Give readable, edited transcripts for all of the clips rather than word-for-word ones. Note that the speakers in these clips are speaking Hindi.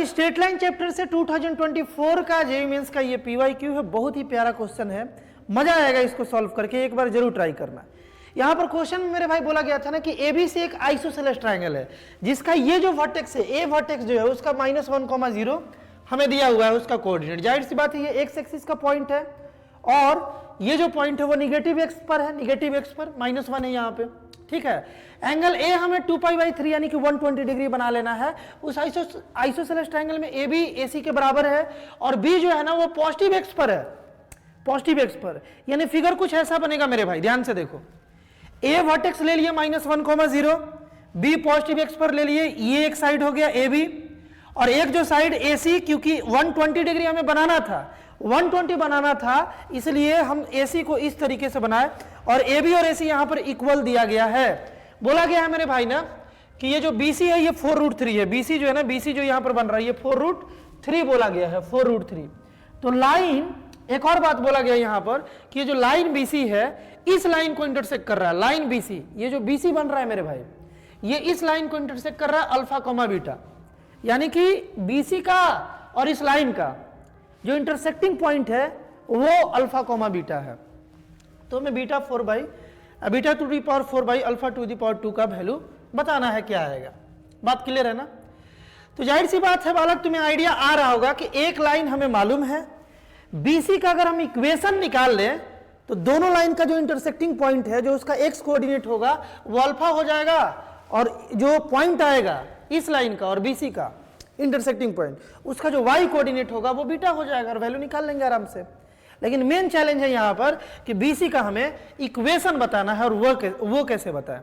स्ट्रेट लाइन चैप्टर से 2024 का जेईई मेंस का ये पीवाईक्यू है, बहुत ही प्यारा क्वेश्चन है, मजा आएगा इसको सॉल्व करके, एक बार जरूर ट्राई करना। यहाँ पर क्वेश्चन में मेरे भाई बोला गया था ना कि एबीसी एक आइसोसेलेस ट्रायंगल है जिसका ये जो वर्टेक्स है, ए वर्टेक्स जो है उसका -1,0 हमें दिया हुआ है उसका कोऑर्डिनेट। जाहिर सी बात है ये एक्स एक्सिस का पॉइंट है और ये जो पॉइंट है वो निगेटिव एक्स पर है, निगेटिव एक्स पर -1 है यहाँ पे, ठीक है। एंगल ए हमें 2π/3 यानी कि 120 डिग्री बना लेना है। उस आइसोसेलेस ट्रायंगल में ए बी ए सी के बराबर है और बी जो है ना वो पॉजिटिव एक्स पर है, पॉजिटिव एक्स पर, यानी फिगर कुछ ऐसा बनेगा मेरे भाई, ध्यान से देखो। ए वर्टेक्स ले लिए -1,0, बी पॉजिटिव एक्स पर ले लिए, ये एक साइड हो गया ए बी, और एक जो साइड ए सी, क्योंकि 120 डिग्री हमें बनाना था, 120 बनाना था, इसलिए हम AC को इस तरीके से बनाए और AB और AC यहां पर इक्वल दिया गया है। बोला गया है मेरे भाई ना कि ये जो BC है ये 4√3 है, BC जो है ना, BC जो यहां पर बन रहा है ये 4√3 बोला गया है, 4√3। तो लाइन, एक और बात बोला गया यहां पर कि ये जो लाइन BC है इस लाइन को इंटरसेक्ट कर रहा है, लाइन BC, ये जो BC बन रहा है मेरे भाई ये इस लाइन को इंटरसेक्ट कर रहा है अल्फा कॉमा बीटा, यानी कि BC का और इस लाइन का जो इंटरसेक्टिंग पॉइंट है वो अल्फा कॉमा बीटा है। तो हमें beta 4 alpha two the power 2 का वैल्यू बताना है, क्या आएगा। बात क्लियर है ना। तो जाहिर सी बात है बालक, तुम्हें आइडिया आ रहा होगा कि एक लाइन हमें मालूम है, BC का अगर हम इक्वेशन निकाल लें तो दोनों लाइन का जो इंटरसेक्टिंग पॉइंट है, जो उसका एक्स कोऑर्डिनेट होगा वो अल्फा हो जाएगा और जो पॉइंट आएगा इस लाइन का और BC का इंटरसेक्टिंग पॉइंट, उसका जो y कोऑर्डिनेट होगा वो बीटा हो जाएगा और वैल्यू निकाल लेंगे आराम से। लेकिन मेन चैलेंज है यहां पर कि BC का हमें इक्वेशन बताना है और वो कैसे बताएं।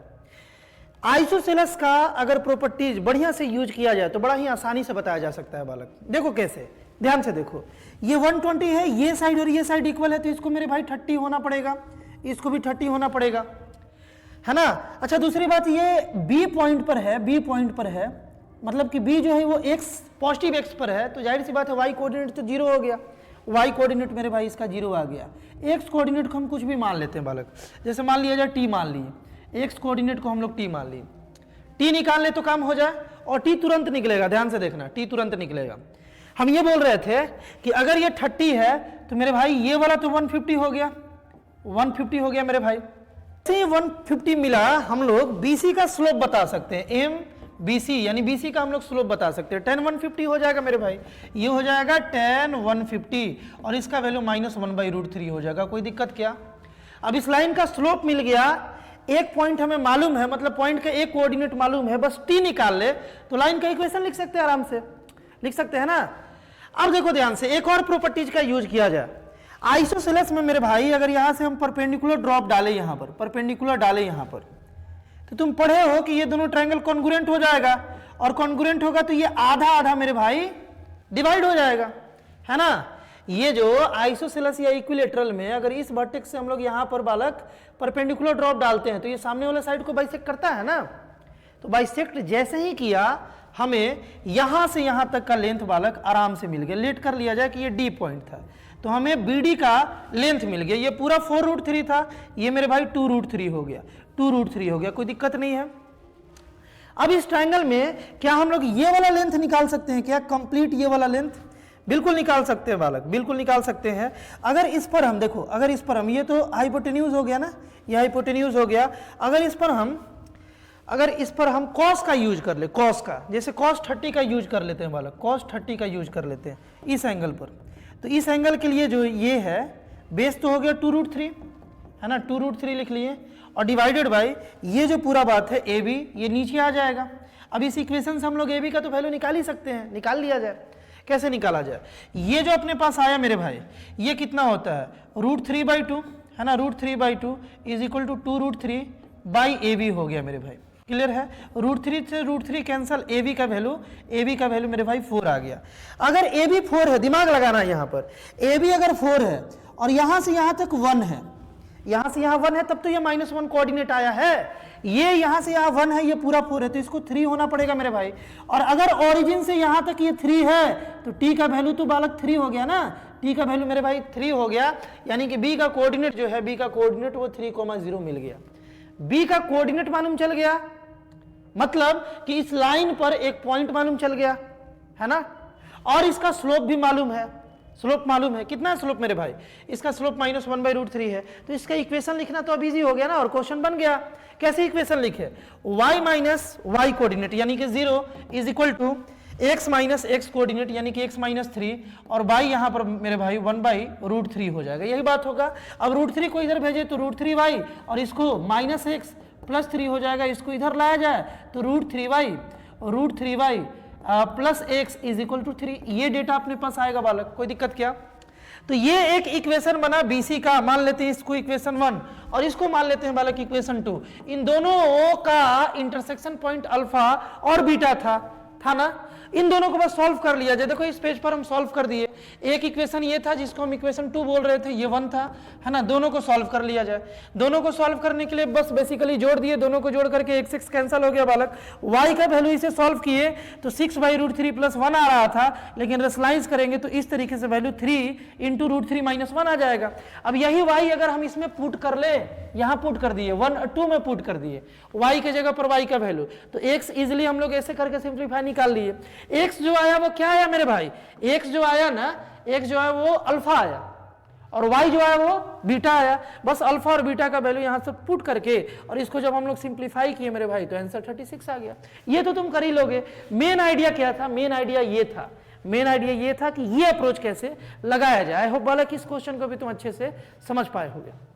आइसोसेलेस का अगर प्रॉपर्टीज बढ़िया से यूज किया जाए तो बड़ा ही आसानी से बताया जा सकता है बालक। देखो कैसे, ध्यान से देखो, ये 120 है, ये साइड और ये साइड इक्वल है, तो इसको मेरे भाई 30 होना पड़ेगा, इसको भी 30 होना पड़ेगा, है ना। अच्छा दूसरी बात, ये B पॉइंट पर है, B पॉइंट पर है, मतलब कि B जो है वो x पॉजिटिव x पर है, तो जाहिर सी बात है y कोऑर्डिनेट तो 0 हो गया, y कोऑर्डिनेट मेरे भाई इसका 0 आ गया। x कोऑर्डिनेट को हम कुछ भी मान लेते हैं बालक, जैसे मान लिया जाए t मान लिए, x कोऑर्डिनेट को हम लोग t मान लिए, t निकाल ले तो काम हो जाए और t तुरंत निकलेगा, ध्यान से देखना t तुरंत निकलेगा। हम ये बोल रहे थे कि अगर ये 30 है तो मेरे भाई ये वाला तो 150 हो गया, 150 हो गया मेरे भाई। 150 मिला, हम लोग BC का स्लोप बता सकते हैं, BC यानी BC का हम लोग स्लोप बता सकते हैं, tan 150 हो जाएगा मेरे भाई, ये हो जाएगा tan 150 और इसका वैल्यू -1/√3 हो जाएगा। कोई दिक्कत क्या। अब इस लाइन का स्लोप मिल गया, एक पॉइंट हमें मालूम है, मतलब पॉइंट का एक कोऑर्डिनेट मालूम है, बस t निकाल ले तो लाइन का इक्वेशन लिख सकते हैं, आराम से लिख सकते हैं ना। अब देखो ध्यान से, एक और प्रॉपर्टीज का यूज किया जाए आइसोसेलेस में मेरे भाई। अगर यहां से हम परपेंडिकुलर ड्रॉप डाले, यहां पर परपेंडिकुलर डाले यहां पर, तो तुम पढ़े हो कि ये दोनों ट्रायंगल कॉन्ग्रुएंट हो जाएगा और कॉन्ग्रुएंट होगा तो ये आधा आधा मेरे भाई डिवाइड हो जाएगा, है ना। ये जो आइसोसेलेस या इक्विलेटरल में अगर इस वर्टेक्स से हम लोग यहाँ पर बालक परपेंडिकुलर ड्रॉप डालते हैं तो ये सामने वाला साइड को बाइसेक्ट करता है ना। तो बाइसेक्ट जैसे ही किया, हमें यहां से यहां तक का लेंथ बालक आराम से मिल गया। लेट कर लिया जाए कि ये D पॉइंट था तो हमें BD का लेंथ मिल गया। ये पूरा 4√3 था, ये मेरे भाई 2√3 हो गया, 2√3 हो गया, कोई दिक्कत नहीं है। अब इस ट्रायंगल में क्या हम लोग ये वाला लेंथ निकाल सकते हैं क्या, कंप्लीट ये वाला लेंथ? बिल्कुल निकाल सकते हैं बालक, बिल्कुल निकाल सकते हैं। अगर इस पर हम देखो, अगर इस पर हम, ये तो हाइपोटेन्यूज हो गया ना, ये हाइपोटेन्यूज हो गया। अगर इस पर हम कॉस का यूज कर ले, कॉस का, जैसे cos 30 का यूज कर लेते हैं बालक, cos 30 का यूज कर लेते हैं इस एंगल पर, तो इस एंगल के लिए जो ये है बेस तो हो गया 2√3, है ना, 2√3 लिख लिए और डिवाइडेड बाय ये जो पूरा बात है AB, ये नीचे आ जाएगा। अब इस इक्वेशन से हम लोग AB का तो वैल्यू निकाल ही सकते हैं, निकाल लिया जाए। कैसे निकाला जाए, ये जो अपने पास आया मेरे भाई, ये कितना होता है √3/2, है ना, √3/2 इज इक्वल टू 2√3/AB हो गया मेरे भाई। क्लियर है, √3 से √3 कैंसल, AB का वैल्यू मेरे भाई 4 आ गया। अगर AB 4 है, दिमाग लगाना है यहाँ पर, AB अगर 4 है और यहां से यहां तक 1 है, यहां से यहां 1 है, तब तो ये -1 कोऑर्डिनेट आया है। ये यहां से यहां 1 है, ये पूरा 4 है, तो इसको 3 होना पड़ेगा मेरे भाई। और अगर ओरिजिन से यहां तक ये 3 है तो t का वैल्यू तो बालक 3 हो गया ना, t का वैल्यू मेरे भाई 3 हो गया, यानी कि B का कोऑर्डिनेट जो है, B का कोऑर्डिनेट वो 3,0 मिल गया। B का कोऑर्डिनेट मालूम चल गया, मतलब कि इस लाइन पर एक पॉइंट मालूम चल गया, है ना, और इसका स्लोप भी मालूम है, स्लोप मालूम है, कितना है स्लोप मेरे भाई, इसका स्लोप -1/√3 है। तो इसका इक्वेशन लिखना तो अब इजी हो गया ना, और क्वेश्चन बन गया। कैसे इक्वेशन लिखे, y माइनस y कोऑर्डिनेट यानी कि 0 is equal to x minus x coordinate यानी कि x माइनस 3, और y यहां पर मेरे भाई 1/√3 हो जाएगा, यही बात होगा। अब √3 को इधर भेजे तो √3y, और इसको -x प्लस 3 हो जाएगा, इसको इधर लाया जाए तो √3y plus x is equal to 3। ये डेटा अपने पास आएगा बालक, कोई दिक्कत क्या। तो ये एक इक्वेशन बना BC का, मान लेते हैं इसको इक्वेशन 1 और इसको मान लेते हैं बालक इक्वेशन 2। इन दोनों का इंटरसेक्शन पॉइंट अल्फा और बीटा था ना, इन दोनों को बस सॉल्व कर लिया जाए। देखो इस पेज पर हम सॉल्व कर दिए, एक इक्वेशन ये था जिसको हम इक्वेशन 2 बोल रहे थे, ये 1 था, है ना। दोनों को सॉल्व कर लिया जाए। दोनों को सॉल्व करने के लिए बस बेसिकली जोड़ दिए, दोनों को जोड़ करके एक 6 कैंसिल हो गया बालक। y का वैल्यू इसे सॉल्व किए तो 6/√3 + 1 आ रहा था, लेकिन रेशनलाइज करेंगे तो इस तरीके से वैल्यू 3 × √3 - 1 आ जाएगा। अब यही y अगर हम इसमें पुट कर ले, यहाँ पुट कर दिए 2 में पुट कर दिए y के जगह पर y का वैल्यू, तो x इजिली हम लोग ऐसे करके सिंप्लीफाई निकाल लिए। x जो आया वो क्या आया मेरे भाई, x जो आया ना, x जो है वो अल्फा आया, और y जो आया वो बीटा आया। बस अल्फा और बीटा का वैल्यू यहां से पुट करके और इसको जब हम लोग सिंप्लीफाई किए मेरे भाई तो आंसर 36 आ गया। ये तो तुम कर ही लोगे। मेन आइडिया क्या था, मेन आइडिया ये था कि ये अप्रोच कैसे लगाया जाए। आई होप बालक इस क्वेश्चन को भी तुम अच्छे से समझ पाए होगे।